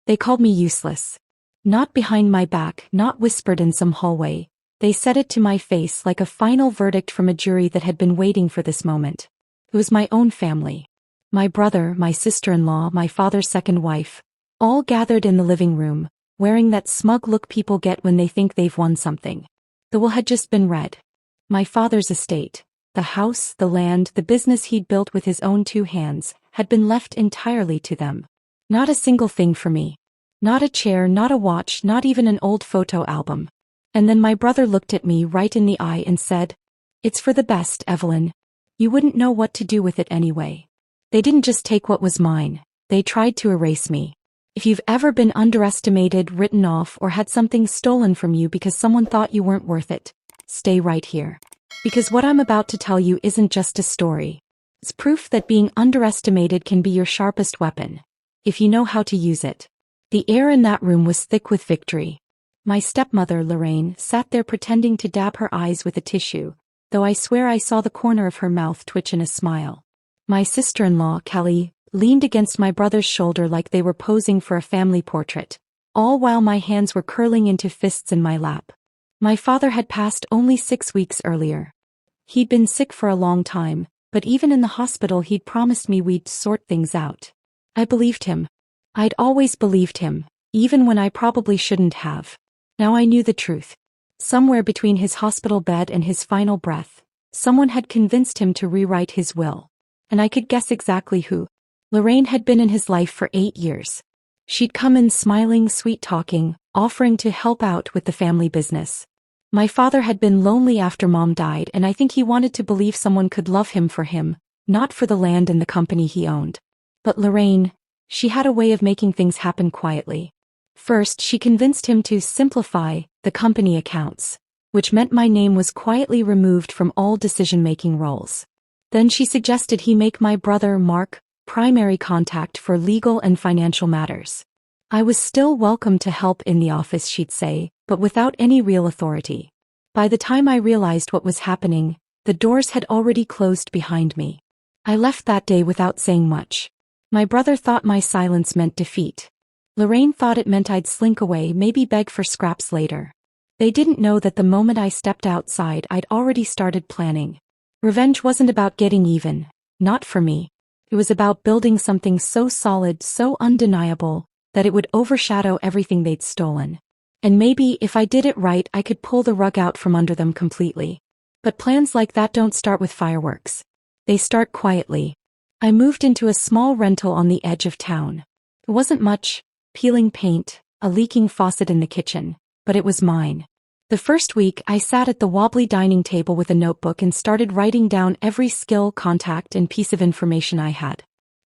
They called me useless. Not behind my back, not whispered in some hallway. They said it to my face like a final verdict from a jury that had been waiting for this moment. It was my own family. My brother, my sister-in-law, my father's second wife, all gathered in the living room, wearing that smug look people get when they think they've won something. The will had just been read. My father's estate, the house, the land, the business he'd built with his own 2 hands, had been left entirely to them. Not a single thing for me. Not a chair, not a watch, not even an old photo album. And then my brother looked at me right in the eye and said, "It's for the best, Evelyn. You wouldn't know what to do with it anyway." They didn't just take what was mine, they tried to erase me. If you've ever been underestimated, written off, or had something stolen from you because someone thought you weren't worth it, stay right here. Because what I'm about to tell you isn't just a story. It's proof that being underestimated can be your sharpest weapon, if you know how to use it. The air in that room was thick with victory. My stepmother, Lorraine, sat there pretending to dab her eyes with a tissue, though I swear I saw the corner of her mouth twitch in a smile. My sister-in-law, Kelly, leaned against my brother's shoulder like they were posing for a family portrait, all while my hands were curling into fists in my lap. My father had passed only 6 weeks earlier. He'd been sick for a long time, but even in the hospital he'd promised me we'd sort things out. I believed him. I'd always believed him, even when I probably shouldn't have. Now I knew the truth. Somewhere between his hospital bed and his final breath, someone had convinced him to rewrite his will. And I could guess exactly who. Lorraine had been in his life for 8 years. She'd come in smiling, sweet-talking, offering to help out with the family business. My father had been lonely after Mom died, and I think he wanted to believe someone could love him for him, not for the land and the company he owned. But Lorraine, she had a way of making things happen quietly. First, she convinced him to simplify the company accounts, which meant my name was quietly removed from all decision-making roles. Then she suggested he make my brother, Mark, primary contact for legal and financial matters. I was still welcome to help in the office, she'd say, but without any real authority. By the time I realized what was happening, the doors had already closed behind me. I left that day without saying much. My brother thought my silence meant defeat. Lorraine thought it meant I'd slink away, maybe beg for scraps later. They didn't know that the moment I stepped outside I'd already started planning. Revenge wasn't about getting even, not for me. It was about building something so solid, so undeniable, that it would overshadow everything they'd stolen. And maybe if I did it right I could pull the rug out from under them completely. But plans like that don't start with fireworks. They start quietly. I moved into a small rental on the edge of town. It wasn't much, peeling paint, a leaking faucet in the kitchen, but it was mine. The first week I sat at the wobbly dining table with a notebook and started writing down every skill, contact, and piece of information I had.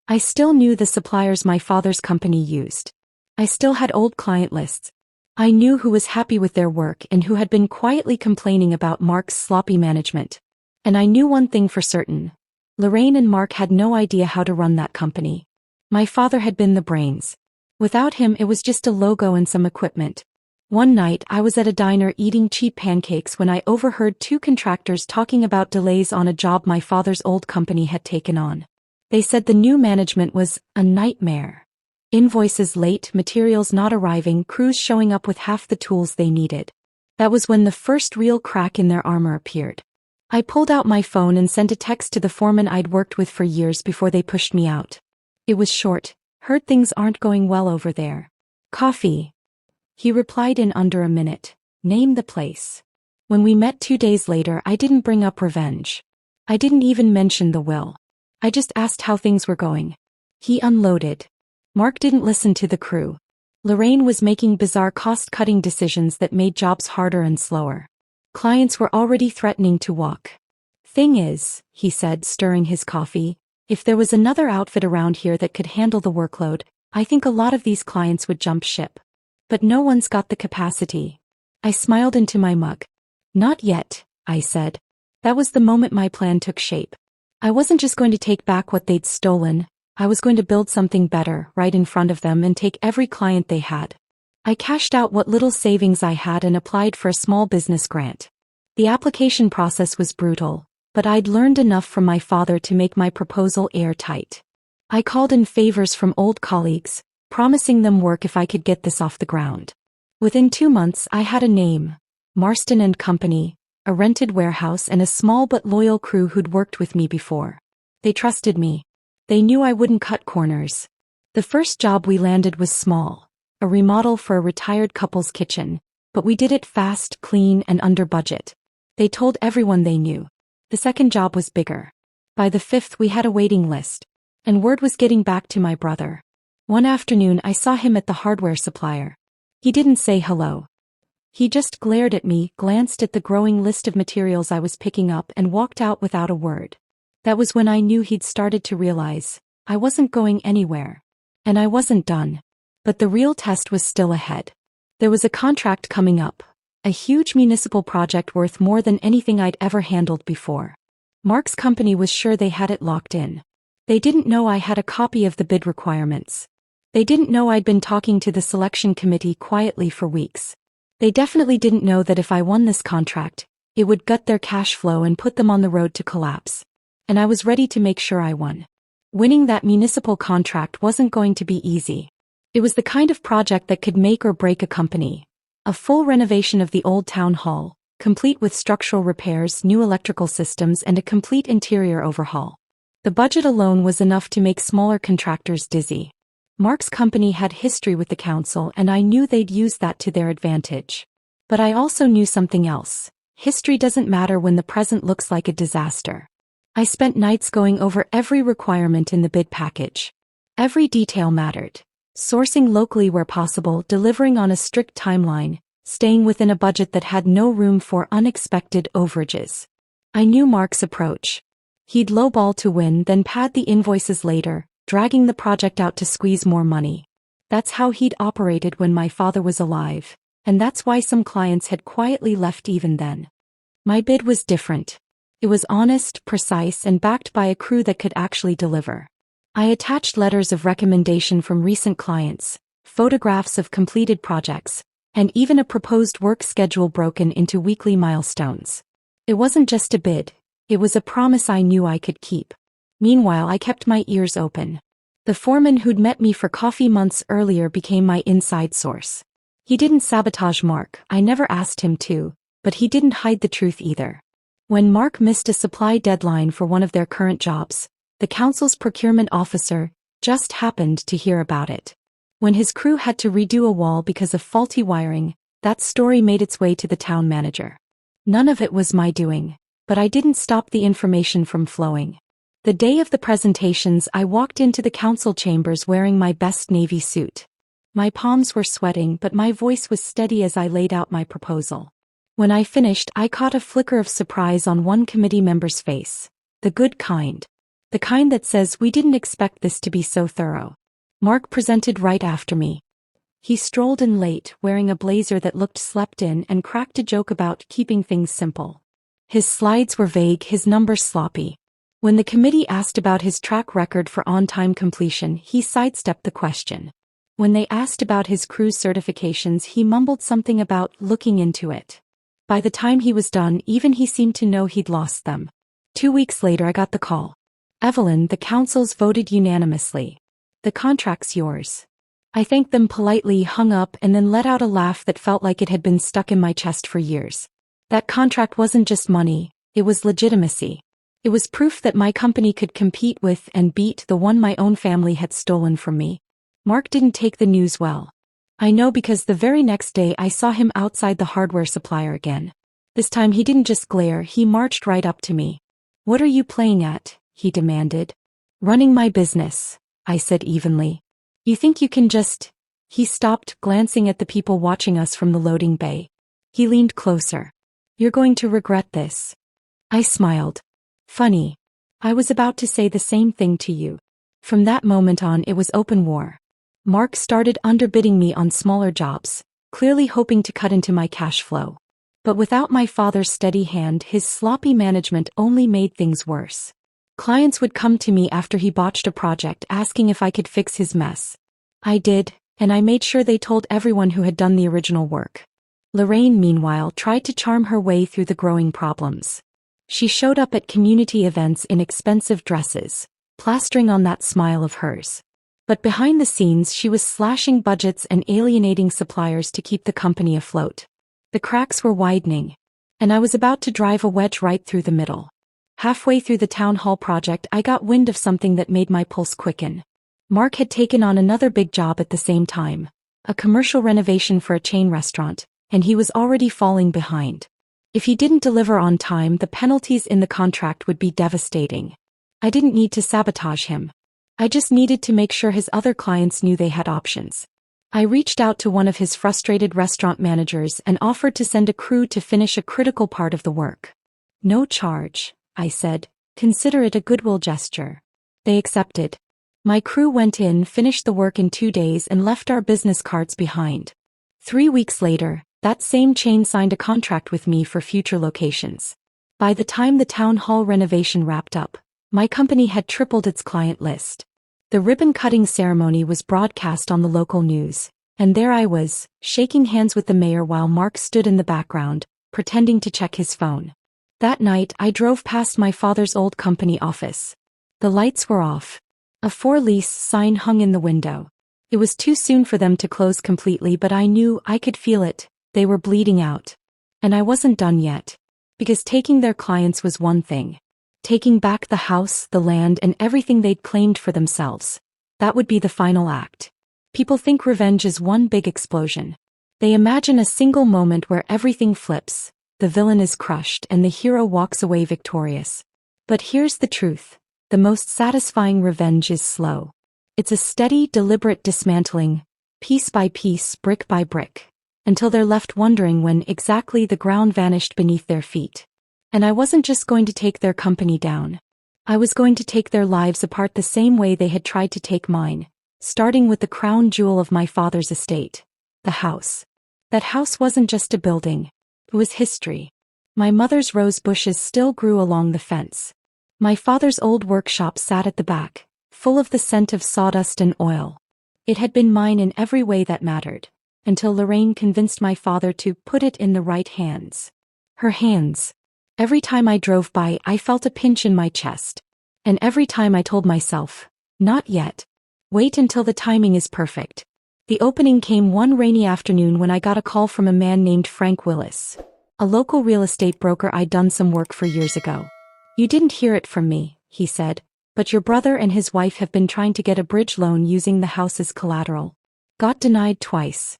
I still knew the suppliers my father's company used. I still had old client lists. I knew who was happy with their work and who had been quietly complaining about Mark's sloppy management. And I knew one thing for certain. Lorraine and Mark had no idea how to run that company. My father had been the brains. Without him it was just a logo and some equipment. One night I was at a diner eating cheap pancakes when I overheard 2 contractors talking about delays on a job my father's old company had taken on. They said the new management was a nightmare. Invoices late, materials not arriving, crews showing up with half the tools they needed. That was when the first real crack in their armor appeared. I pulled out my phone and sent a text to the foreman I'd worked with for years before they pushed me out. It was short. "Heard things aren't going well over there. Coffee." He replied in under a minute. "Name the place." When we met 2 days later I didn't bring up revenge. I didn't even mention the will. I just asked how things were going. He unloaded. Mark didn't listen to the crew. Lorraine was making bizarre cost-cutting decisions that made jobs harder and slower. Clients were already threatening to walk. "Thing is," he said, stirring his coffee, "if there was another outfit around here that could handle the workload, I think a lot of these clients would jump ship. But no one's got the capacity." I smiled into my mug. "Not yet," I said. That was the moment my plan took shape. I wasn't just going to take back what they'd stolen, I was going to build something better right in front of them and take every client they had. I cashed out what little savings I had and applied for a small business grant. The application process was brutal, but I'd learned enough from my father to make my proposal airtight. I called in favors from old colleagues, promising them work if I could get this off the ground. Within 2 months I had a name, Marston and Company, a rented warehouse and a small but loyal crew who'd worked with me before. They trusted me. They knew I wouldn't cut corners. The first job we landed was small, a remodel for a retired couple's kitchen, but we did it fast, clean, and under budget. They told everyone they knew. The second job was bigger. By the 5th we had a waiting list, and word was getting back to my brother. One afternoon I saw him at the hardware supplier. He didn't say hello. He just glared at me, glanced at the growing list of materials I was picking up and walked out without a word. That was when I knew he'd started to realize I wasn't going anywhere. And I wasn't done. But the real test was still ahead. There was a contract coming up, a huge municipal project worth more than anything I'd ever handled before. Mark's company was sure they had it locked in. They didn't know I had a copy of the bid requirements. They didn't know I'd been talking to the selection committee quietly for weeks. They definitely didn't know that if I won this contract, it would gut their cash flow and put them on the road to collapse. And I was ready to make sure I won. Winning that municipal contract wasn't going to be easy. It was the kind of project that could make or break a company. A full renovation of the old town hall, complete with structural repairs, new electrical systems, and a complete interior overhaul. The budget alone was enough to make smaller contractors dizzy. Mark's company had history with the council, and I knew they'd use that to their advantage. But I also knew something else. History doesn't matter when the present looks like a disaster. I spent nights going over every requirement in the bid package. Every detail mattered. Sourcing locally where possible, delivering on a strict timeline, staying within a budget that had no room for unexpected overages. I knew Mark's approach. He'd lowball to win, then pad the invoices later, dragging the project out to squeeze more money. That's how he'd operated when my father was alive, and that's why some clients had quietly left even then. My bid was different. It was honest, precise, and backed by a crew that could actually deliver. I attached letters of recommendation from recent clients, photographs of completed projects, and even a proposed work schedule broken into weekly milestones. It wasn't just a bid, it was a promise I knew I could keep. Meanwhile, I kept my ears open. The foreman who'd met me for coffee months earlier became my inside source. He didn't sabotage Mark, I never asked him to, but he didn't hide the truth either. When Mark missed a supply deadline for one of their current jobs, the council's procurement officer just happened to hear about it. When his crew had to redo a wall because of faulty wiring, that story made its way to the town manager. None of it was my doing, but I didn't stop the information from flowing. The day of the presentations, I walked into the council chambers wearing my best navy suit. My palms were sweating, but my voice was steady as I laid out my proposal. When I finished, I caught a flicker of surprise on one committee member's face. The good kind. The kind that says, "We didn't expect this to be so thorough." Mark presented right after me. He strolled in late, wearing a blazer that looked slept in, and cracked a joke about keeping things simple. His slides were vague, his numbers sloppy. When the committee asked about his track record for on-time completion, he sidestepped the question. When they asked about his crew's certifications, he mumbled something about looking into it. By the time he was done, even he seemed to know he'd lost them. 2 weeks later I got the call. "Evelyn, the councils voted unanimously. The contract's yours." I thanked them politely, hung up, and then let out a laugh that felt like it had been stuck in my chest for years. That contract wasn't just money, it was legitimacy. It was proof that my company could compete with and beat the one my own family had stolen from me. Mark didn't take the news well. I know because the very next day I saw him outside the hardware supplier again. This time he didn't just glare, he marched right up to me. "What are you playing at?" he demanded. "Running my business," I said evenly. "You think you can just—" He stopped, glancing at the people watching us from the loading bay. He leaned closer. "You're going to regret this." I smiled. "Funny. I was about to say the same thing to you." From that moment on, it was open war. Mark started underbidding me on smaller jobs, clearly hoping to cut into my cash flow. But without my father's steady hand, his sloppy management only made things worse. Clients would come to me after he botched a project asking if I could fix his mess. I did, and I made sure they told everyone who had done the original work. Lorraine, meanwhile, tried to charm her way through the growing problems. She showed up at community events in expensive dresses, plastering on that smile of hers. But behind the scenes she was slashing budgets and alienating suppliers to keep the company afloat. The cracks were widening, and I was about to drive a wedge right through the middle. Halfway through the town hall project I got wind of something that made my pulse quicken. Mark had taken on another big job at the same time, a commercial renovation for a chain restaurant, and he was already falling behind. If he didn't deliver on time, the penalties in the contract would be devastating. I didn't need to sabotage him. I just needed to make sure his other clients knew they had options. I reached out to one of his frustrated restaurant managers and offered to send a crew to finish a critical part of the work. No charge, I said. Consider it a goodwill gesture. They accepted. My crew went in, finished the work in 2 days and left our business cards behind. 3 weeks later, that same chain signed a contract with me for future locations. By the time the town hall renovation wrapped up, my company had tripled its client list. The ribbon-cutting ceremony was broadcast on the local news, and there I was, shaking hands with the mayor while Mark stood in the background, pretending to check his phone. That night I drove past my father's old company office. The lights were off. A for-lease sign hung in the window. It was too soon for them to close completely, but I knew, I could feel it, they were bleeding out. And I wasn't done yet. Because taking their clients was one thing. Taking back the house, the land, and everything they'd claimed for themselves. That would be the final act. People think revenge is one big explosion. They imagine a single moment where everything flips, the villain is crushed, and the hero walks away victorious. But here's the truth. The most satisfying revenge is slow. It's a steady, deliberate dismantling, piece by piece, brick by brick, until they're left wondering when exactly the ground vanished beneath their feet. And I wasn't just going to take their company down. I was going to take their lives apart the same way they had tried to take mine, starting with the crown jewel of my father's estate, the house. That house wasn't just a building. It was history. My mother's rose bushes still grew along the fence. My father's old workshop sat at the back, full of the scent of sawdust and oil. It had been mine in every way that mattered, until Lorraine convinced my father to put it in the right hands. Her hands. Every time I drove by, I felt a pinch in my chest. And every time I told myself, not yet. Wait until the timing is perfect. The opening came one rainy afternoon when I got a call from a man named Frank Willis, a local real estate broker I'd done some work for years ago. You didn't hear it from me, he said, but your brother and his wife have been trying to get a bridge loan using the house as collateral. Got denied twice.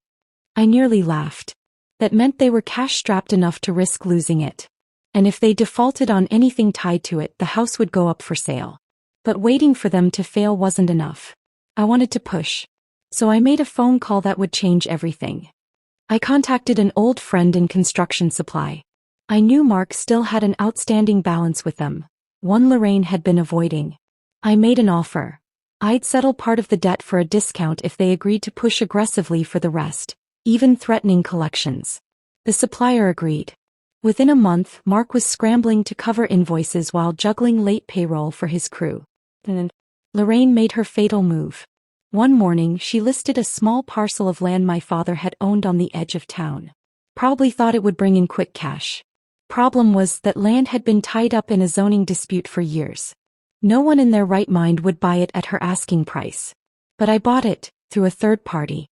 I nearly laughed. That meant they were cash-strapped enough to risk losing it. And if they defaulted on anything tied to it, the house would go up for sale. But waiting for them to fail wasn't enough. I wanted to push. So I made a phone call that would change everything. I contacted an old friend in construction supply. I knew Mark still had an outstanding balance with them, one Lorraine had been avoiding. I made an offer. I'd settle part of the debt for a discount if they agreed to push aggressively for the rest, even threatening collections. The supplier agreed. Within a month, Mark was scrambling to cover invoices while juggling late payroll for his crew. And Lorraine made her fatal move. One morning, she listed a small parcel of land my father had owned on the edge of town. Probably thought it would bring in quick cash. Problem was that land had been tied up in a zoning dispute for years. No one in their right mind would buy it at her asking price. But I bought it, through a third party.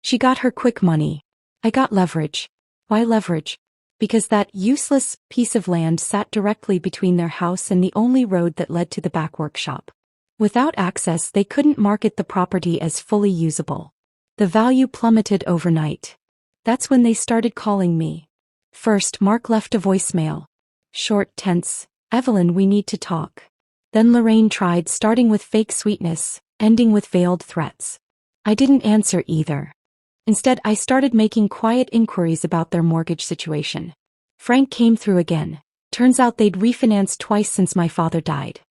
She got her quick money. I got leverage. Why leverage? Because that useless piece of land sat directly between their house and the only road that led to the back workshop. Without access, they couldn't market the property as fully usable. The value plummeted overnight. That's when they started calling me. First, Mark left a voicemail. Short, tense, "Evelyn, we need to talk." Then Lorraine tried, starting with fake sweetness, ending with veiled threats. I didn't answer either. Instead, I started making quiet inquiries about their mortgage situation. Frank came through again. Turns out they'd refinanced twice since my father died.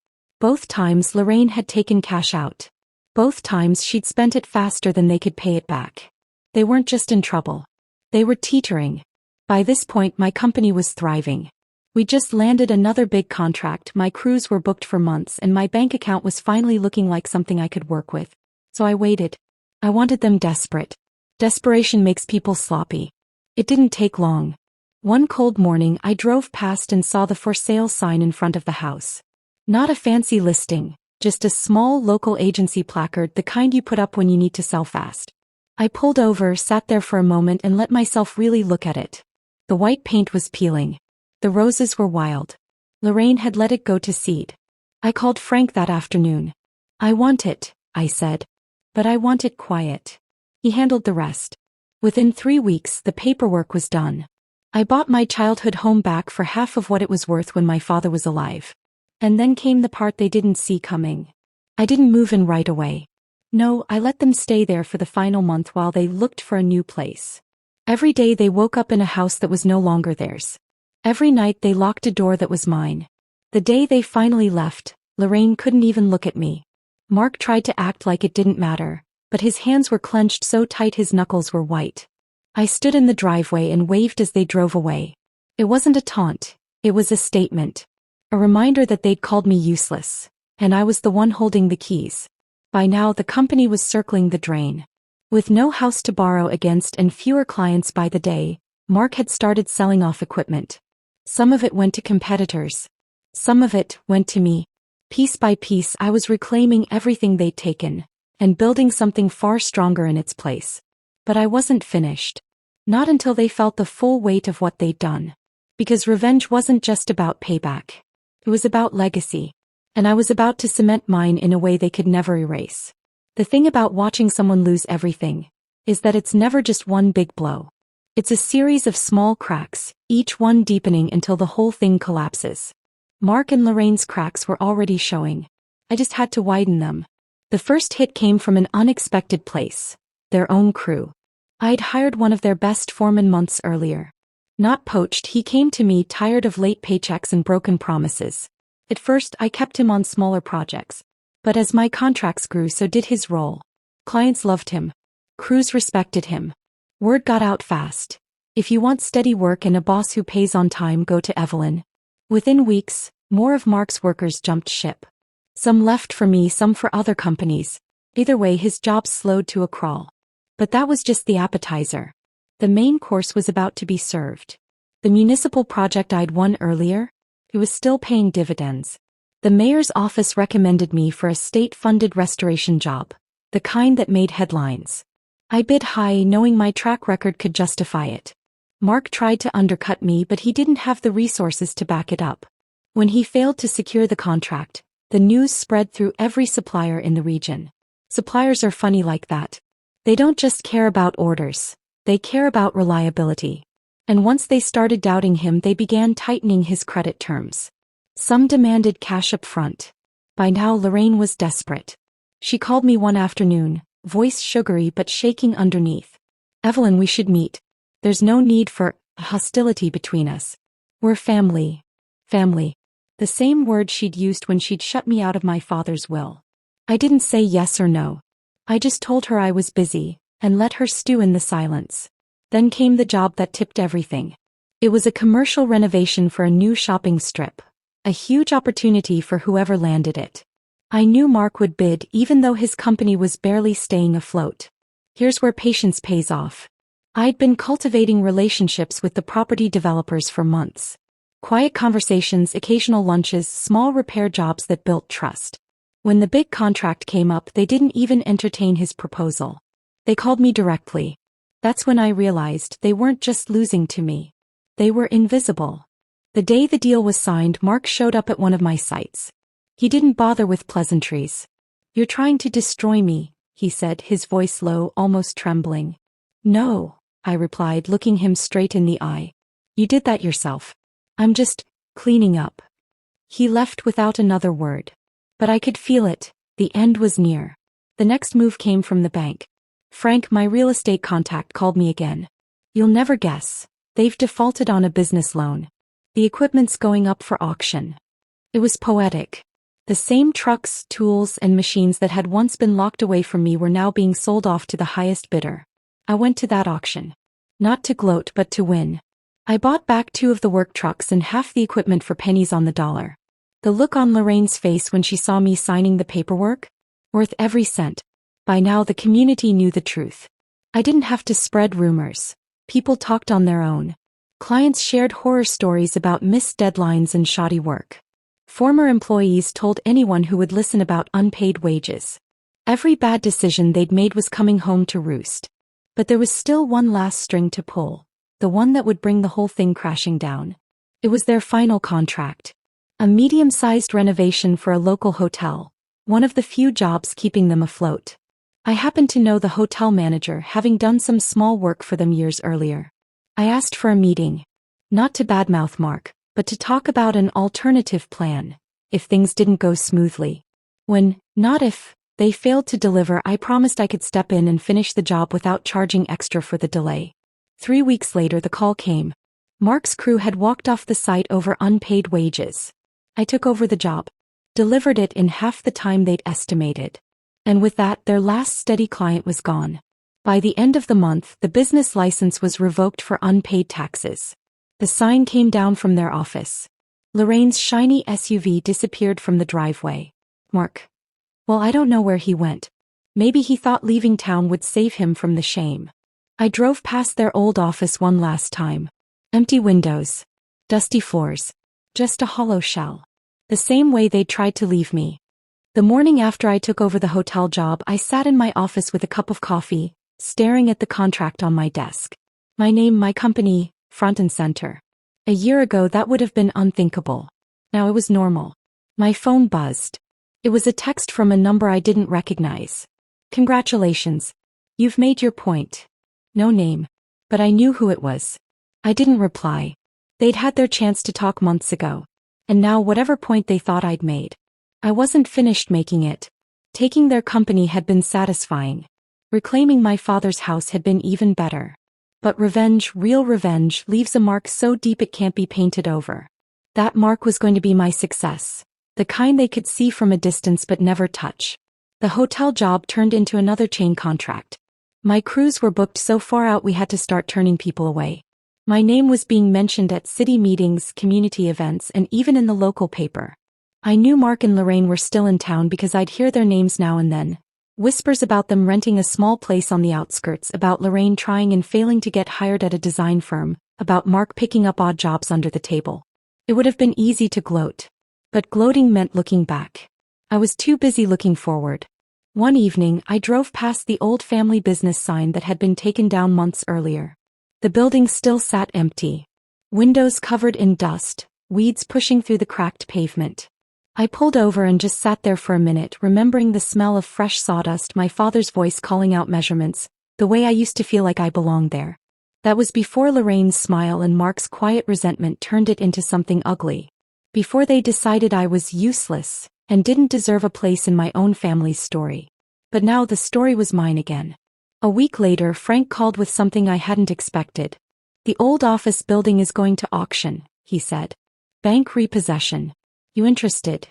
Both times Lorraine had taken cash out. Both times she'd spent it faster than they could pay it back. They weren't just in trouble. They were teetering. By this point, my company was thriving. We just landed another big contract, my crews were booked for months, and my bank account was finally looking like something I could work with. So I waited. I wanted them desperate. Desperation makes people sloppy. It didn't take long. One cold morning, I drove past and saw the for sale sign in front of the house. Not a fancy listing, just a small local agency placard, the kind you put up when you need to sell fast. I pulled over, sat there for a moment and let myself really look at it. The white paint was peeling. The roses were wild. Lorraine had let it go to seed. I called Frank that afternoon. "I want it," I said. "But I want it quiet." He handled the rest. Within 3 weeks, the paperwork was done. I bought my childhood home back for half of what it was worth when my father was alive. And then came the part they didn't see coming. I didn't move in right away. No, I let them stay there for the final month while they looked for a new place. Every day they woke up in a house that was no longer theirs. Every night they locked a door that was mine. The day they finally left, Lorraine couldn't even look at me. Mark tried to act like it didn't matter, but his hands were clenched so tight his knuckles were white. I stood in the driveway and waved as they drove away. It wasn't a taunt, it was a statement. A reminder that they'd called me useless, and I was the one holding the keys. By now the company was circling the drain. With no house to borrow against and fewer clients by the day, Mark had started selling off equipment. Some of it went to competitors. Some of it went to me. Piece by piece I was reclaiming everything they'd taken, and building something far stronger in its place. But I wasn't finished. Not until they felt the full weight of what they'd done. Because revenge wasn't just about payback. It was about legacy. And I was about to cement mine in a way they could never erase. The thing about watching someone lose everything is that it's never just one big blow. It's a series of small cracks, each one deepening until the whole thing collapses. Mark and Lorraine's cracks were already showing. I just had to widen them. The first hit came from an unexpected place. Their own crew. I'd hired one of their best foremen months earlier. Not poached, he came to me tired of late paychecks and broken promises. At first I kept him on smaller projects. But as my contracts grew, so did his role. Clients loved him. Crews respected him. Word got out fast. If you want steady work and a boss who pays on time, go to Evelyn. Within weeks, more of Mark's workers jumped ship. Some left for me, some for other companies. Either way, his job slowed to a crawl. But that was just the appetizer. The main course was about to be served. The municipal project I'd won earlier, it was still paying dividends. The mayor's office recommended me for a state-funded restoration job, the kind that made headlines. I bid high, knowing my track record could justify it. Mark tried to undercut me, but he didn't have the resources to back it up. When he failed to secure the contract, the news spread through every supplier in the region. Suppliers are funny like that. They don't just care about orders, they care about reliability. And once they started doubting him, they began tightening his credit terms. Some demanded cash up front. By now Lorraine was desperate. She called me one afternoon, voice sugary but shaking underneath. "Evelyn, we should meet. There's no need for hostility between us. We're family." Family. The same word she'd used when she'd shut me out of my father's will. I didn't say yes or no. I just told her I was busy, and let her stew in the silence. Then came the job that tipped everything. It was a commercial renovation for a new shopping strip. A huge opportunity for whoever landed it. I knew Mark would bid even though his company was barely staying afloat. Here's where patience pays off. I'd been cultivating relationships with the property developers for months. Quiet conversations, occasional lunches, small repair jobs that built trust. When the big contract came up, they didn't even entertain his proposal. They called me directly. That's when I realized they weren't just losing to me. They were invisible. The day the deal was signed, Mark showed up at one of my sites. He didn't bother with pleasantries. "You're trying to destroy me," he said, his voice low, almost trembling. "No," I replied, looking him straight in the eye. "You did that yourself. I'm just cleaning up." He left without another word. But I could feel it. The end was near. The next move came from the bank. Frank, my real estate contact, called me again. "You'll never guess. They've defaulted on a business loan. The equipment's going up for auction." It was poetic. The same trucks, tools, and machines that had once been locked away from me were now being sold off to the highest bidder. I went to that auction. Not to gloat, but to win. I bought back 2 of the work trucks and half the equipment for pennies on the dollar. The look on Lorraine's face when she saw me signing the paperwork? Worth every cent. By now the community knew the truth. I didn't have to spread rumors. People talked on their own. Clients shared horror stories about missed deadlines and shoddy work. Former employees told anyone who would listen about unpaid wages. Every bad decision they'd made was coming home to roost. But there was still one last string to pull, the one that would bring the whole thing crashing down. It was their final contract. A medium-sized renovation for a local hotel, one of the few jobs keeping them afloat. I happened to know the hotel manager, having done some small work for them years earlier. I asked for a meeting. Not to badmouth Mark, but to talk about an alternative plan, if things didn't go smoothly. When, not if, they failed to deliver, I promised I could step in and finish the job without charging extra for the delay. 3 weeks later the call came. Mark's crew had walked off the site over unpaid wages. I took over the job, delivered it in half the time they'd estimated. And with that, their last steady client was gone. By the end of the month, the business license was revoked for unpaid taxes. The sign came down from their office. Lorraine's shiny SUV disappeared from the driveway. Mark. Well, I don't know where he went. Maybe he thought leaving town would save him from the shame. I drove past their old office one last time. Empty windows. Dusty floors. Just a hollow shell. The same way they'd tried to leave me. The morning after I took over the hotel job, I sat in my office with a cup of coffee, staring at the contract on my desk. My name, my company, front and center. A year ago that would have been unthinkable. Now it was normal. My phone buzzed. It was a text from a number I didn't recognize. Congratulations. You've made your point. No name. But I knew who it was. I didn't reply. They'd had their chance to talk months ago. And now whatever point they thought I'd made, I wasn't finished making it. Taking their company had been satisfying. Reclaiming my father's house had been even better. But revenge, real revenge, leaves a mark so deep it can't be painted over. That mark was going to be my success. The kind they could see from a distance but never touch. The hotel job turned into another chain contract. My crews were booked so far out we had to start turning people away. My name was being mentioned at city meetings, community events, and even in the local paper. I knew Mark and Lorraine were still in town because I'd hear their names now and then. Whispers about them renting a small place on the outskirts, about Lorraine trying and failing to get hired at a design firm, about Mark picking up odd jobs under the table. It would have been easy to gloat. But gloating meant looking back. I was too busy looking forward. One evening, I drove past the old family business sign that had been taken down months earlier. The building still sat empty. Windows covered in dust, weeds pushing through the cracked pavement. I pulled over and just sat there for a minute, remembering the smell of fresh sawdust, my father's voice calling out measurements, the way I used to feel like I belonged there. That was before Lorraine's smile and Mark's quiet resentment turned it into something ugly. Before they decided I was useless and didn't deserve a place in my own family's story. But now the story was mine again. A week later, Frank called with something I hadn't expected. The old office building is going to auction, he said. Bank repossession. You interested?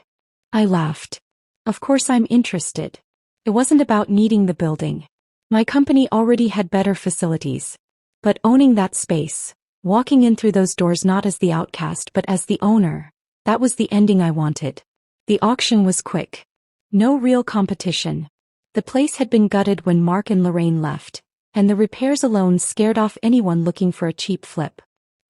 I laughed. Of course I'm interested. It wasn't about needing the building. My company already had better facilities. But owning that space, walking in through those doors not as the outcast but as the owner, that was the ending I wanted. The auction was quick. No real competition. The place had been gutted when Mark and Lorraine left, and the repairs alone scared off anyone looking for a cheap flip.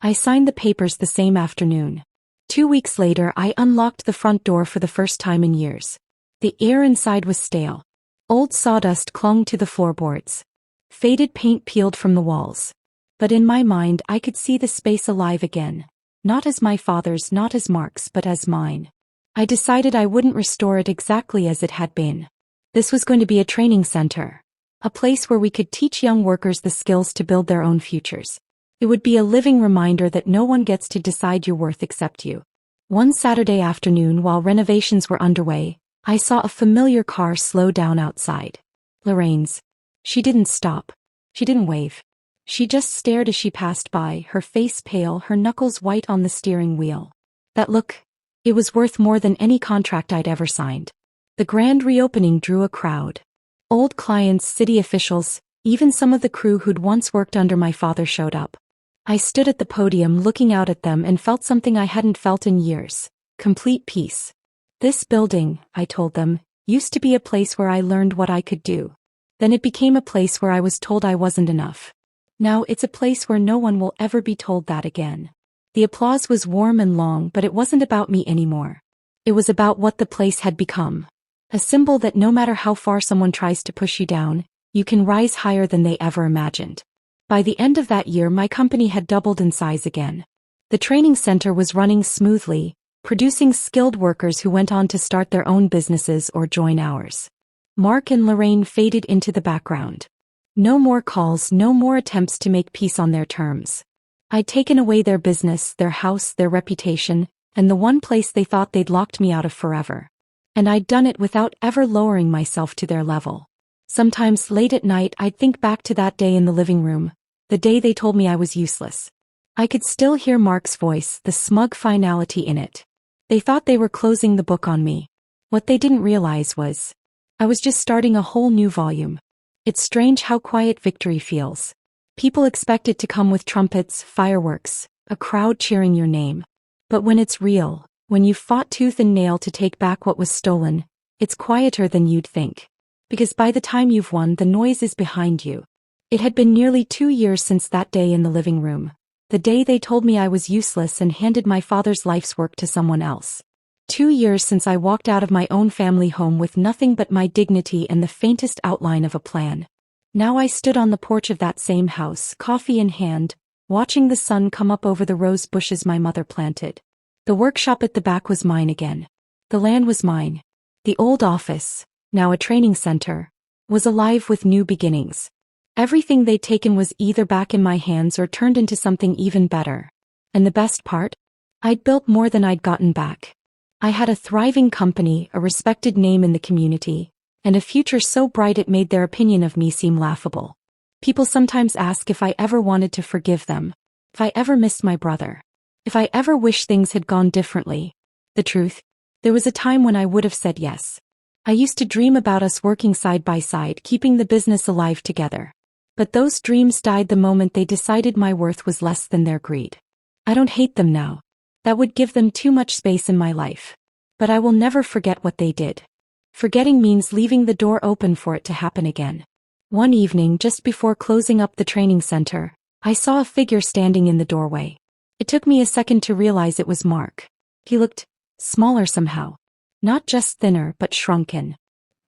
I signed the papers the same afternoon. 2 weeks later, I unlocked the front door for the first time in years. The air inside was stale. Old sawdust clung to the floorboards. Faded paint peeled from the walls. But in my mind, I could see the space alive again. Not as my father's, not as Mark's, but as mine. I decided I wouldn't restore it exactly as it had been. This was going to be a training center. A place where we could teach young workers the skills to build their own futures. It would be a living reminder that no one gets to decide your worth except you. One Saturday afternoon, while renovations were underway, I saw a familiar car slow down outside. Lorraine's. She didn't stop. She didn't wave. She just stared as she passed by, her face pale, her knuckles white on the steering wheel. That look, it was worth more than any contract I'd ever signed. The grand reopening drew a crowd. Old clients, city officials, even some of the crew who'd once worked under my father showed up. I stood at the podium looking out at them and felt something I hadn't felt in years. Complete peace. This building, I told them, used to be a place where I learned what I could do. Then it became a place where I was told I wasn't enough. Now it's a place where no one will ever be told that again. The applause was warm and long, but it wasn't about me anymore. It was about what the place had become. A symbol that no matter how far someone tries to push you down, you can rise higher than they ever imagined. By the end of that year, my company had doubled in size again. The training center was running smoothly, producing skilled workers who went on to start their own businesses or join ours. Mark and Lorraine faded into the background. No more calls, no more attempts to make peace on their terms. I'd taken away their business, their house, their reputation, and the one place they thought they'd locked me out of forever. And I'd done it without ever lowering myself to their level. Sometimes late at night I'd think back to that day in the living room, the day they told me I was useless. I could still hear Mark's voice, the smug finality in it. They thought they were closing the book on me. What they didn't realize was, I was just starting a whole new volume. It's strange how quiet victory feels. People expect it to come with trumpets, fireworks, a crowd cheering your name. But when it's real, when you've fought tooth and nail to take back what was stolen, it's quieter than you'd think. Because by the time you've won, the noise is behind you. It had been nearly 2 years since that day in the living room. The day they told me I was useless and handed my father's life's work to someone else. 2 years since I walked out of my own family home with nothing but my dignity and the faintest outline of a plan. Now I stood on the porch of that same house, coffee in hand, watching the sun come up over the rose bushes my mother planted. The workshop at the back was mine again. The land was mine. The old office, now a training center, was alive with new beginnings. Everything they'd taken was either back in my hands or turned into something even better. And the best part? I'd built more than I'd gotten back. I had a thriving company, a respected name in the community, and a future so bright it made their opinion of me seem laughable. People sometimes ask if I ever wanted to forgive them, if I ever missed my brother, if I ever wished things had gone differently. The truth? There was a time when I would have said yes. I used to dream about us working side by side, keeping the business alive together. But those dreams died the moment they decided my worth was less than their greed. I don't hate them now. That would give them too much space in my life. But I will never forget what they did. Forgetting means leaving the door open for it to happen again. One evening, just before closing up the training center, I saw a figure standing in the doorway. It took me a second to realize it was Mark. He looked smaller somehow. Not just thinner, but shrunken.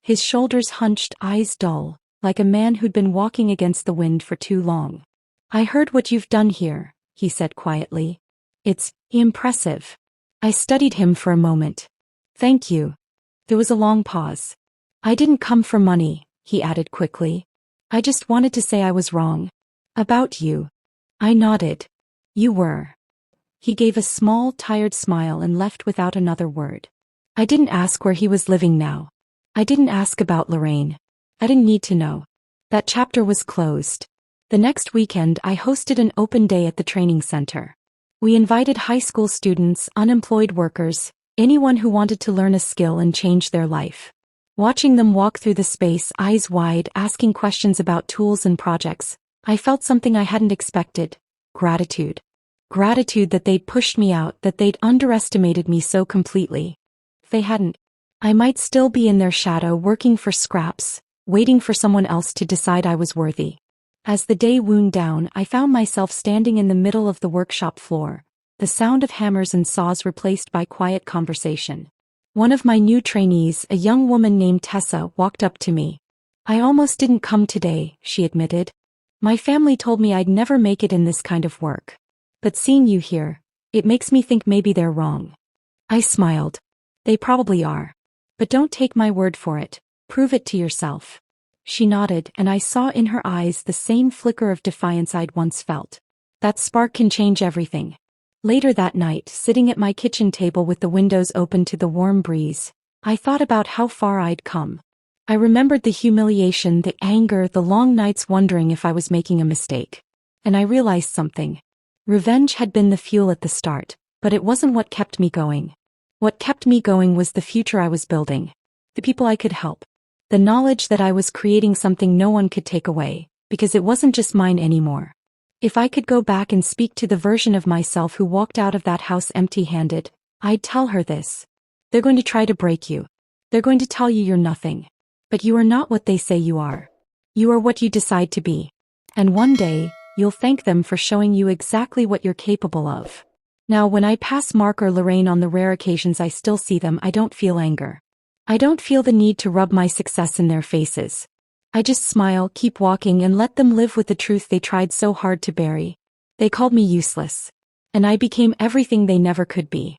His shoulders hunched, eyes dull, like a man who'd been walking against the wind for too long. "I heard what you've done here," he said quietly. "It's impressive." I studied him for a moment. "Thank you." There was a long pause. "I didn't come for money," he added quickly. "I just wanted to say I was wrong. About you." I nodded. "You were." He gave a small, tired smile and left without another word. I didn't ask where he was living now. I didn't ask about Lorraine. I didn't need to know. That chapter was closed. The next weekend I hosted an open day at the training center. We invited high school students, unemployed workers, anyone who wanted to learn a skill and change their life. Watching them walk through the space, eyes wide, asking questions about tools and projects, I felt something I hadn't expected. Gratitude. Gratitude that they'd pushed me out, that they'd underestimated me so completely. If they hadn't, I might still be in their shadow working for scraps, waiting for someone else to decide I was worthy. As the day wound down, I found myself standing in the middle of the workshop floor, the sound of hammers and saws replaced by quiet conversation. One of my new trainees, a young woman named Tessa, walked up to me. "I almost didn't come today," she admitted. "My family told me I'd never make it in this kind of work. But seeing you here, it makes me think maybe they're wrong." I smiled. "They probably are. But don't take my word for it. Prove it to yourself." She nodded, and I saw in her eyes the same flicker of defiance I'd once felt. That spark can change everything. Later that night, sitting at my kitchen table with the windows open to the warm breeze, I thought about how far I'd come. I remembered the humiliation, the anger, the long nights wondering if I was making a mistake. And I realized something. Revenge had been the fuel at the start, but it wasn't what kept me going. What kept me going was the future I was building. The people I could help. The knowledge that I was creating something no one could take away, because it wasn't just mine anymore. If I could go back and speak to the version of myself who walked out of that house empty-handed, I'd tell her this. They're going to try to break you. They're going to tell you you're nothing. But you are not what they say you are. You are what you decide to be. And one day, you'll thank them for showing you exactly what you're capable of. Now when I pass Mark or Lorraine on the rare occasions I still see them, I don't feel anger. I don't feel the need to rub my success in their faces. I just smile, keep walking, and let them live with the truth they tried so hard to bury. They called me useless. And I became everything they never could be.